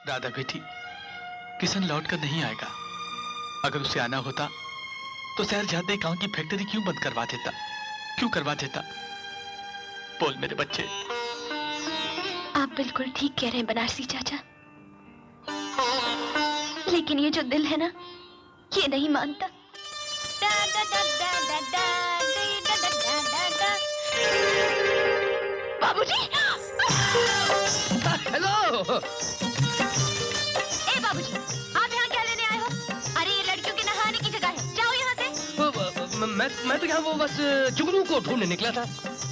राधा बेटी, किशन लौट कर नहीं आएगा। अगर उसे आना होता तो शहर जाते ही गांव की फैक्ट्री क्यों बंद करवा देता? क्यों करवा देता? बोल मेरे बच्चे। आप बिल्कुल ठीक कह रहे हैं बनारसी चाचा, लेकिन ये जो दिल है ना, ये नहीं मानता। बाबूजी! हेलो। ए बाबूजी, आप यहाँ क्या लेने आए हो? अरे ये लड़कियों के नहाने की जगह है, जाओ यहाँ से। मैं तो यहाँ वो बस जुगनू को ढूंढने निकला था।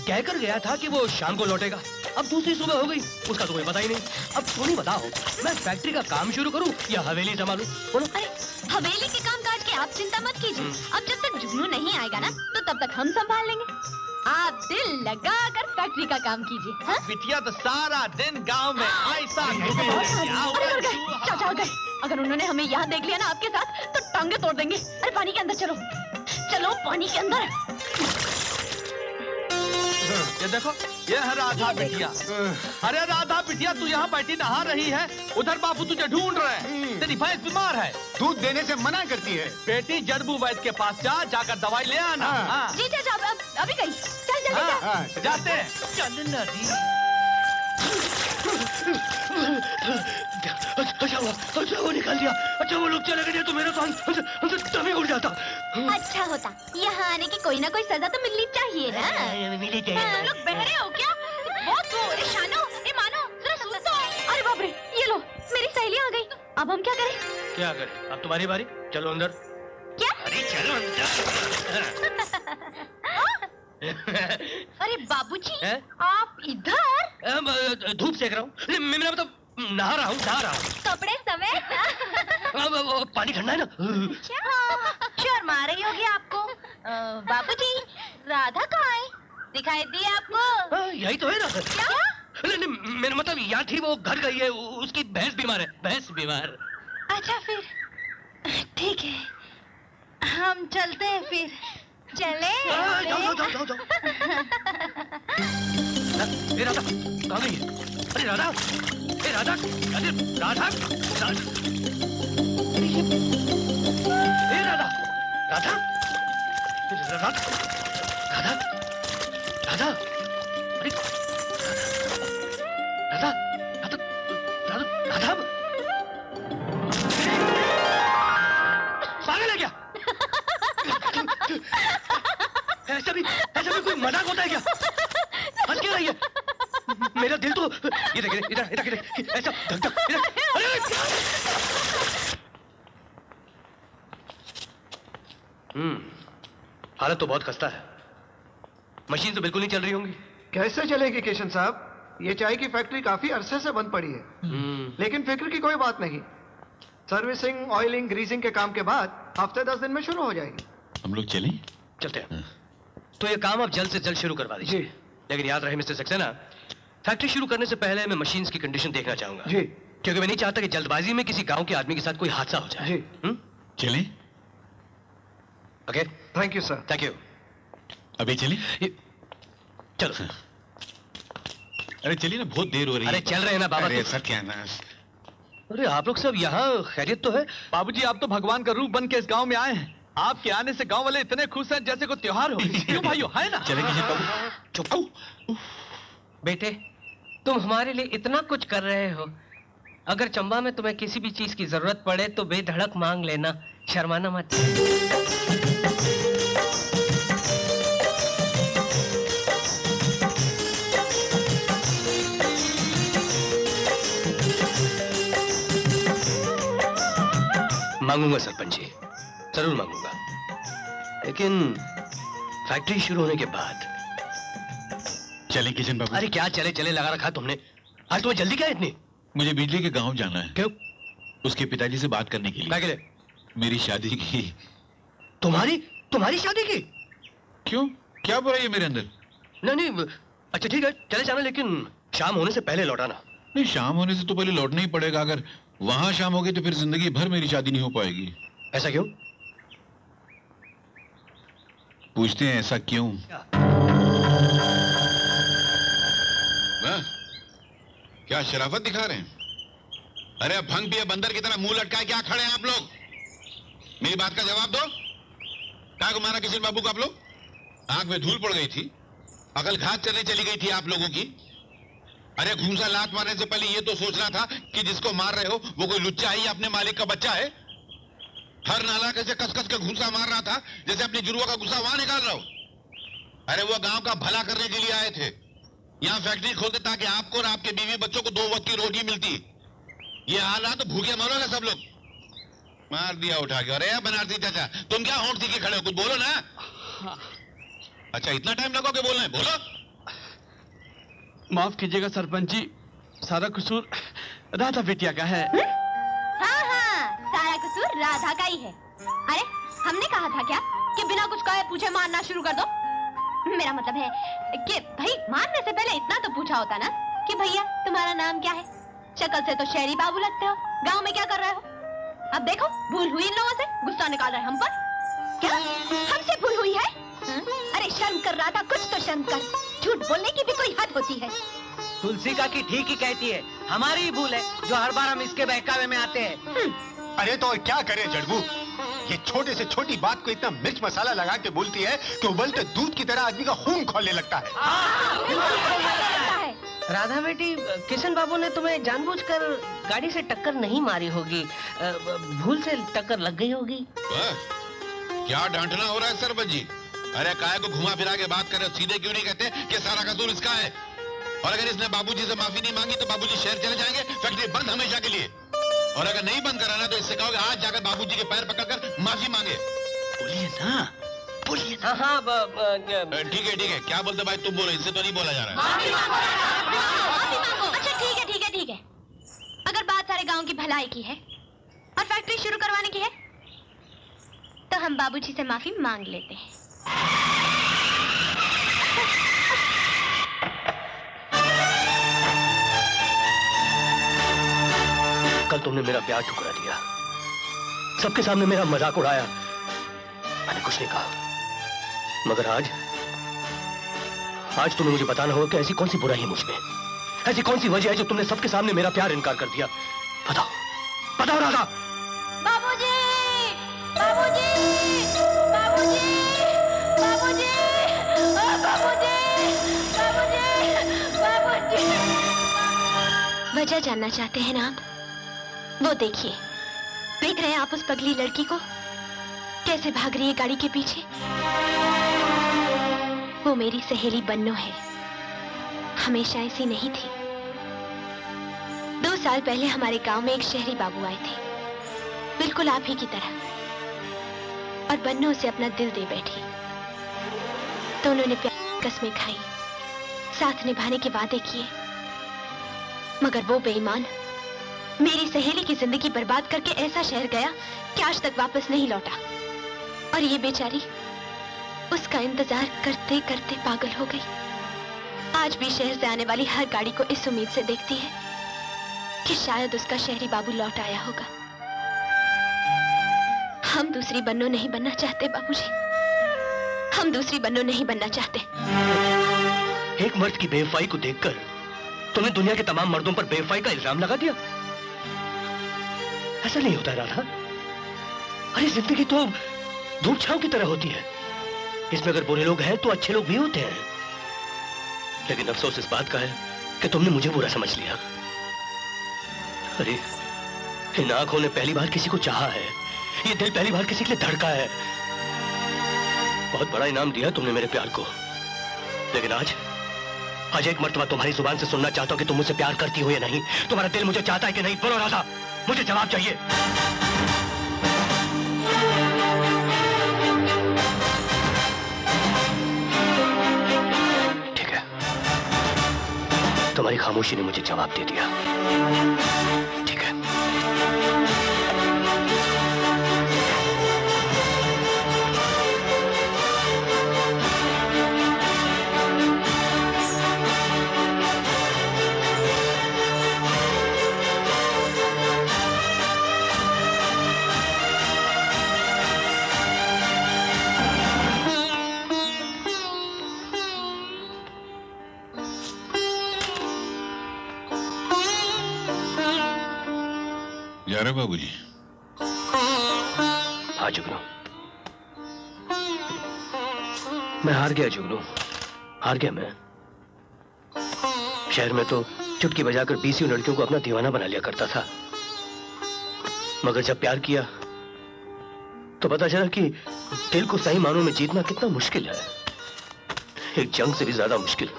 कहकर गया था कि वो शाम को लौटेगा। अब दूसरी सुबह हो गई, उसका तो कोई पता ही नहीं। अब तुम ही बताओ, मैं फैक्ट्री का काम शुरू करूं या हवेली संभालूं? बोलो। अरे हवेली के काम काज की आप चिंता मत कीजिए। अब जब तक जुगनू नहीं आएगा ना, तो तब तक हम संभाल लेंगे। आप दिल लगाकर फैक्ट्री का काम कीजिए। हाँ? बिटिया तो सारा दिन गांव में ऐसा चाचा गए, अगर उन्होंने हमें यहाँ देख लिया ना आपके साथ, तो टांगे तोड़ देंगे। अरे पानी के अंदर चलो, चलो पानी के अंदर। ये देखो, ये है राधा बिटिया। अरे राधा बिटिया, तू यहाँ बैठी नहा रही है, उधर बापू तुझे ढूंढ रहे हैं। तेरी भैंस बीमार है, दूध देने से मना करती है। बेटी जड़बू वैद्य के पास जा, जाकर दवाई ले आना। हाँ। जी चाचा, अभी गई। चल जल्दी हाँ, जा। जाते हैं। चल ना दी। अच्छा वो निकाल दिया। अच्छा वो लोग चले गए तो मेरा तो हमसे दम ही उड़ जाता। अच्छा होता, यहाँ आने की कोई ना कोई सजा तो मिलनी चाहिए ना। मिली हाँ, लोग बहरे हो क्या? बहुत हो, ए शानो, ए मानो, जरा सुन तो। अरे बाप रे, ये लो, मेरी सहेली आ गई। अब हम क्या करें? क्या करें? अब तुम्हारी बारी, चलो अंदर। क्या? अरे चलो अंदर। अरे बाबूजी, आप इधर? धूप सेक रहा हूँ। मेरा मतलब नहा रहा हूँ। कपड़े समेत? अब पानी ठंडा है ना। शर्म आ रही होगी आपको। बाबूजी, राधा कहाँ है? दिखाई दी आपको? यही तो है ना। क्या? नहीं, मेरा मतलब यहाँ थी, वो घर गई है, उसकी भैंस बीमार है। भैंस बीमार। अच्छा फिर ठीक है, हम चलते हैं फिर। चले? जाओ। ए राधा, कहाँ गई है? अरे राधा, ए राधा, अरे राधा, ए राधा, राधा, राधा, अरे राधा, पागल है क्या? ऐसा भी कोई मजाक होता है क्या? हंस क्यों रही है? मेरा दिल तो ये देख, इधर ऐसा धक इधर। हालत तो बहुत खस्ता है। मशीन तो बिल्कुल नहीं चल रही होंगी। कैसे चलेगी किशन साहब? ये चाय की फैक्ट्री काफी अरसे से बंद पड़ी है। लेकिन फिक्र की कोई बात नहीं, सर्विसिंग, ऑयलिंग, ग्रीसिंग के काम के बाद हफ्ते 10 दिन में शुरू हो जाएगी। हम लोग चलें? चलते हैं। तो ये काम आप जल्द से जल्द शुरू करवा दीजिए। लेकिन याद रहे मिस्टर सक्सेना, फैक्ट्री शुरू करने से पहले मैं मशीन्स की कंडीशन देखना चाहूंगा। जी। क्योंकि मैं नहीं चाहता कि जल्दबाजी में किसी गांव के आदमी के साथ कोई हादसा हो जाए। जी। चलें? Okay, thank you sir. Thank you. अभी चलें? चलो। अरे चलिए ना, बहुत देर हो रही है। अरे चल रहे हैं ना बाबा। अरे सर क्या ना। अरे आप लोग सब यहाँ, खैरियत तो है? बाबूजी, आप तो भगवान का रूप बन के इस गांव में आए हैं। आपके आने से गांव वाले इतने खुश हैं जैसे कोई त्योहार हो। क्यों भाइयों, है ना? चलें किशन बाबू? चुप। बेटे, तुम हमारे लिए इतना कुछ कर रहे हो। अगर चंबा में तुम्हें किसी भी चीज की जरूरत पड़े तो बेधड़क मांग लेना, शर्माना मत। मांगूंगा सरपंच जी, जरूर मांगूंगा, लेकिन फैक्ट्री शुरू होने के बाद। चलें किशन बाबू? अरे क्या चले लगा रखा तुमने। आज तुम्हें जल्दी क्या है इतनी? मुझे बिजली के गांव जाना है। क्यों? उसके पिताजी से बात करने के लिए। क्या के लिए? मेरी शादी की। तुम्हारी शादी की? क्यों, क्या बुराई है मेरे अंदर? नहीं, अच्छा ठीक है, चले जाना, लेकिन शाम होने से पहले लौटाना। नहीं, शाम होने से तो पहले लौटना ही पड़ेगा। अगर वहां शाम होगी तो फिर जिंदगी भर मेरी शादी नहीं हो पाएगी। ऐसा क्यों? पूछते हैं ऐसा क्यों? क्या शराफत दिखा रहे हैं? अरे भंग पिए बंदर की तरह मुंह लटकाए क्या खड़े हैं आप लोग? मेरी बात का जवाब दो। क्या को मारा किशन बाबू को आप लोग? आंख में धूल पड़ गई थी, अकल घात चलने चली गई थी आप लोगों की। अरे घूंसा लात मारने से पहले ये तो सोचना था कि जिसको मार रहे हो वो कोई लुच्चा है या अपने मालिक का बच्चा है। हर नाला कैसे कस कस के घूंसा मार रहा था जैसे अपनी जुड़वा का गुस्सा वहां निकाल रहा हो। अरे वो गांव का भला करने के लिए आए थे, यहाँ फैक्ट्री खोलते ताकि आपको और आपके बीवी बच्चों को 2 वक्त की रोटी मिलती। ये हाल रहा तो भूखे मरोगे सब लोग। मार दिया उठा के। अरे बनारसी चाचा, तुम क्या होंठ सीखे खड़े हो? कुछ बोलो ना। अच्छा इतना टाइम लगोगे बोलना है? बोलो। माफ कीजिएगा सरपंच जी, सारा कसूर राधा बिटिया का है। हाँ हाँ, सारा कसूर राधा का ही है। अरे हमने कहा था क्या कि बिना कुछ कहे पूछे मारना शुरू कर दो? मेरा मतलब है कि भाई मारने से पहले इतना तो पूछा होता ना कि भैया तुम्हारा नाम क्या है? शक्ल से तो शहरी बाबू लगते हो, गांव में क्या कर रहे हो? अब देखो भूल हुई इन लोगों से, गुस्सा निकाल रहे हम पर। क्या हमसे भूल हुई है? अरे शर्म कर रहा था, कुछ तो शर्म कर। झूठ बोलने की भी कोई हद होती है। तुलसी का की ठीक ही कहती है, हमारी ही भूल है जो हर बार हम इसके बहकावे में आते हैं। अरे तो क्या करे जड़बू, ये छोटे से छोटी बात को इतना मिर्च मसाला लगा के बोलती है कि उबलते दूध की तरह आदमी का खून खौलने लगता है। राधा बेटी, किशन बाबू ने तुम्हें जानबूझकर गाड़ी से टक्कर नहीं मारी होगी, भूल से टक्कर लग गई होगी। क्या डांटना हो रहा है सरपंच जी? अरे काय को घुमा फिरा के बात कर रहे हो? सीधे क्यों नहीं कहते कि सारा कसूर इसका है? और अगर इसने बाबूजी से माफी नहीं मांगी तो बाबूजी शहर चले जाएंगे, फैक्ट्री बंद हमेशा के लिए। और अगर नहीं बंद कराना तो इससे कहोगे आज जाकर बाबूजी के पैर पकड़कर माफी मांगे। बोलिए ना, बोलिए ना। हाँ ठीक है, क्या बोलते भाई? तुम बोलो, इससे तो नहीं बोला जा रहा है। माफी मांगो। अच्छा ठीक है। अगर बात सारे गांव की भलाई की है और फैक्ट्री शुरू करवाने की है तो हम बाबूजी से माफी मांग लेते हैं। कल तुमने मेरा प्यार ठुकरा दिया, सबके सामने मेरा मजाक उड़ाया, मैंने कुछ नहीं कहा। मगर आज तुम्हें मुझे बताना होगा कि ऐसी कौन सी बुराई है मुझ में, ऐसी कौन सी वजह है जो तुमने सबके सामने मेरा प्यार इनकार कर दिया। बताओ राधा। बाबूजी, बाबूजी, बाबूजी, बाबूजी, बाबूजी, बाबूजी, बाबूजी। वजह जानना चाहते हैं ना आप? वो देखिए, देख रहे हैं आप उस पगली लड़की को कैसे भाग रही है गाड़ी के पीछे? वो मेरी सहेली बन्नो है, हमेशा ऐसी नहीं थी। 2 साल पहले हमारे गांव में एक शहरी बाबू आए थे, बिल्कुल आप ही की तरह, और बन्नो उसे अपना दिल दे बैठी। तो उन्होंने प्यार की कसमें खाई, साथ निभाने के वादे किए, मगर वो बेईमान मेरी सहेली की जिंदगी बर्बाद करके ऐसा शहर गया कि आज तक वापस नहीं लौटा। और ये बेचारी उसका इंतजार करते करते पागल हो गई। आज भी शहर से आने वाली हर गाड़ी को इस उम्मीद से देखती है कि शायद उसका शहरी बाबू लौट आया होगा। हम दूसरी बन्नो नहीं बनना चाहते बाबूजी, हम दूसरी बन्नो नहीं बनना चाहते। एक मर्द की बेवफाई को देखकर तुमने दुनिया के तमाम मर्दों पर बेवफाई का इल्जाम लगा दिया। ऐसा नहीं होता राधा। अरे जिंदगी तो धूप छांव की तरह होती है, इसमें अगर बुरे लोग हैं तो अच्छे लोग भी होते हैं। लेकिन अफसोस इस बात का है कि तुमने मुझे बुरा समझ लिया। अरे इन आंखों ने पहली बार किसी को चाहा है, ये दिल पहली बार किसी के लिए धड़का है। बहुत बड़ा इनाम दिया तुमने मेरे प्यार को, लेकिन आज एक मर्तबा तुम्हारी जुबान से सुनना चाहता हूं कि तुम मुझसे प्यार करती हो या नहीं। तुम्हारा दिल मुझे चाहता है कि नहीं? बोलो राधा, मुझे जवाब चाहिए। ठीक है, तुम्हारी खामोशी ने मुझे जवाब दे दिया। ठीक है। तैयार है बाबूजी? हाँ जुगनू, मैं हार गया जुगनू, हार गया मैं। शहर में तो चुटकी बजाकर 20 लड़कियों को अपना दीवाना बना लिया करता था, मगर जब प्यार किया तो पता चला कि दिल को सही मानों में जीतना कितना मुश्किल है, एक जंग से भी ज्यादा मुश्किल।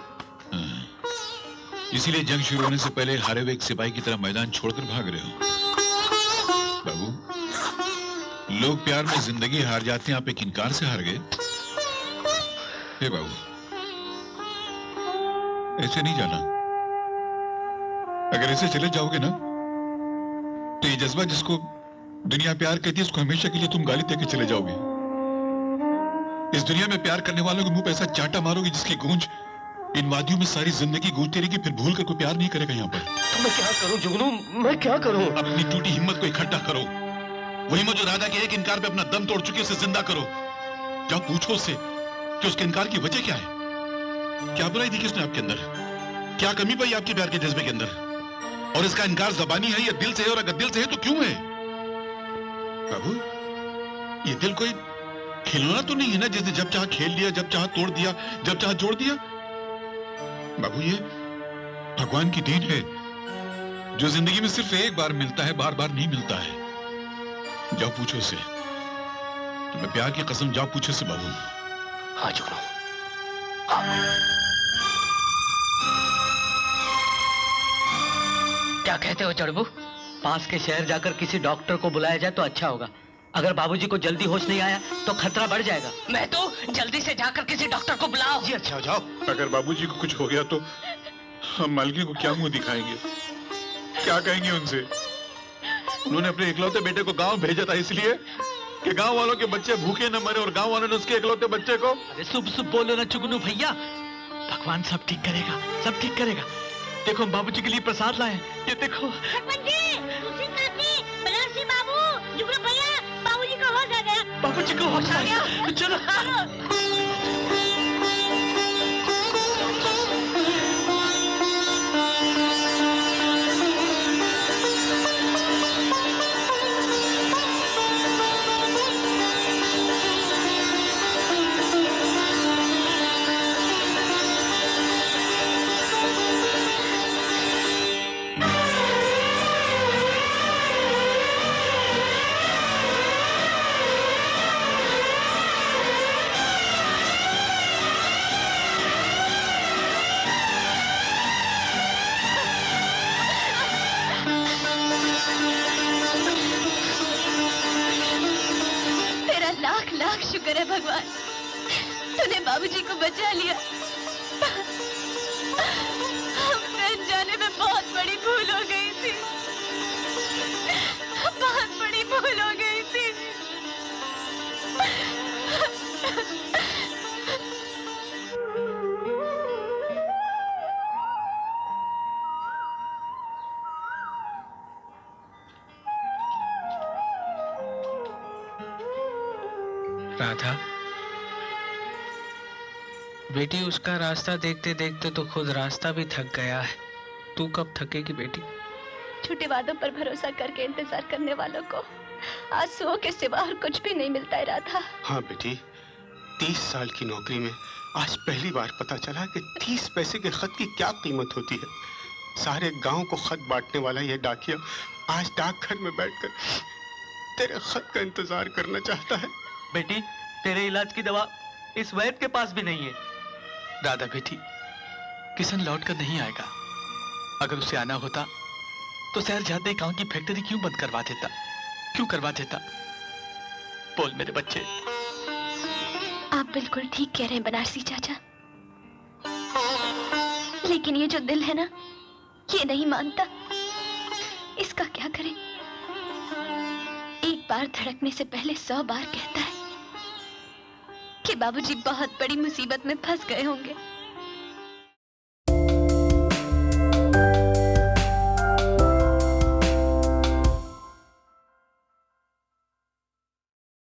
इसीलिए जंग शुरू होने से पहले हारे हुए एक सिपाही की तरह मैदान छोड़कर भाग रहे हो। बाबू, लोग प्यार में जिंदगी हार जाते हैं, आप एक इनकार से हार गए। हे बाबू, ऐसे नहीं जाना। अगर ऐसे चले जाओगे ना तो ये जज्बा जिसको दुनिया प्यार कहती है उसको हमेशा के लिए तुम गाली देके चले जाओगे। इस दुनिया में प्यार करने वालों के मुंह पे ऐसा चांटा मारोगे जिसकी गूंज इन वादियों में सारी जिंदगी गूंजती रहेगी, फिर भूल कर कोई प्यार नहीं करेगा यहाँ पर। तो मैं क्या करूं जुगनू, मैं क्या करूं? अब अपनी टूटी हिम्मत को इकट्ठा करो, वही हिम्मत जो राधा के एक इनकार पे अपना दम तोड़ चुकी है उसे जिंदा करो। जाओ पूछो उससे कि उसके इनकार की वजह क्या है, क्या बुराई थी उसने आपके अंदर, क्या कमी पाई आपके प्यार के जज्बे के अंदर, और इसका इनकार ज़बानी है या दिल से है, और अगर दिल से है तो क्यों है? बाबू, ये दिल कोई खिलौना तो नहीं है ना जिसने जब चाहा खेल लिया, जब चाहा तोड़ दिया, जब चाहा जोड़ दिया। बाबू, ये भगवान की देन है जो जिंदगी में सिर्फ एक बार मिलता है, बार बार नहीं मिलता है। जाओ पूछो उससे, तुम्हें प्यार की कसम, जाओ पूछो से बाबू। हाँ जुगनू, हाँ। क्या कहते हो चढ़बू? पास के शहर जाकर किसी डॉक्टर को बुलाया जाए तो अच्छा होगा। अगर बाबूजी को जल्दी होश नहीं आया तो खतरा बढ़ जाएगा। मैं तो जल्दी से जाकर किसी डॉक्टर को बुलाओ। जी अच्छा, जाओ। अगर बाबूजी को कुछ हो गया तो हम मालकिन को क्या मुंह दिखाएंगे, क्या कहेंगे उनसे? उन्होंने अपने इकलौते बेटे को गांव भेजा था इसलिए कि गांव वालों के बच्चे भूखे न मरे, और गांव वालों ने उसके इकलौते बच्चे को। अरे शुभ शुभ बोलो ना जुगनू भैया, भगवान सब ठीक करेगा, सब ठीक करेगा। देखो हम बाबूजी के लिए प्रसाद लाए, ये देखो। बाबूजी को होश आ गया, चलो। शुक्र है भगवान, तूने बाबूजी को बचा लिया। हमसे अनजाने में बहुत बड़ी भूल हो गई थी, बहुत बड़ी भूल हो गई थी। राधा बेटी, उसका रास्ता देखते देखते तो खुद रास्ता भी थक गया है। तू कब थकेगी बेटी? झूठे वादों पर भरोसा करके इंतजार करने वालों को आंसुओं के सिवा और कुछ भी नहीं मिलता है राधा। हाँ बेटी, 30 साल की नौकरी में आज पहली बार पता चला कि 30 पैसे के खत की क्या कीमत होती है। सारे गांव को खत बांटने वाला यह डाकिया आज डाकघर में बैठकर तेरे खत का इंतजार करना चाहता है। बेटी, तेरे इलाज की दवा इस वैद्य के पास भी नहीं है। राधा बेटी, किशन लौट कर नहीं आएगा। अगर उसे आना होता तो शहर जाते गांव की फैक्ट्री क्यों बंद करवा देता, क्यों करवा देता? बोल मेरे बच्चे। आप बिल्कुल ठीक कह रहे हैं बनारसी चाचा, लेकिन ये जो दिल है ना, ये नहीं मानता। इसका क्या करें? एक बार धड़कने से पहले 100 बार कहता है कि बाबूजी बहुत बड़ी मुसीबत में फंस गए होंगे।